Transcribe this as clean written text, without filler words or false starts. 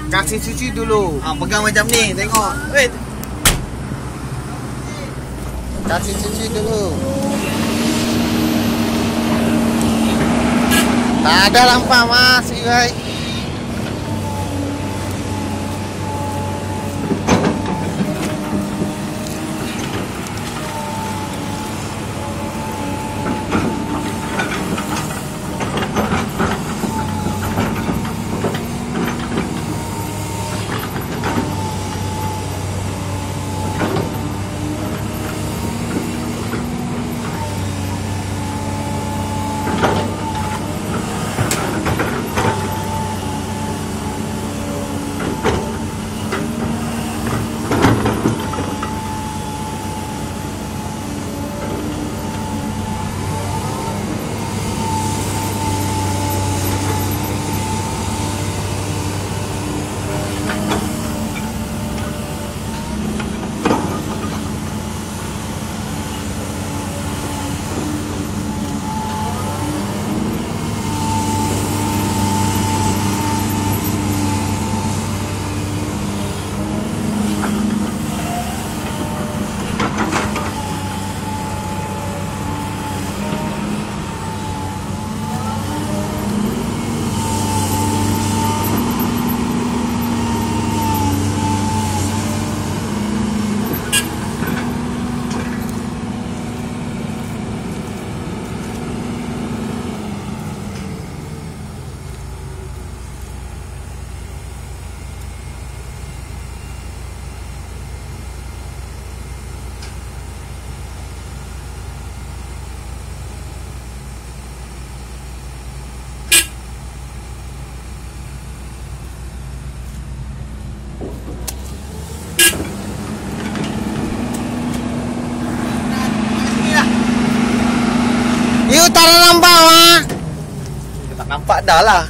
Kasih cuci dulu. Pegang macam ni, tengok. Wait. Kasih cuci dulu. Tak ada lampa mas, guys. You tak nampak, Mak. Tak nampak dah lah.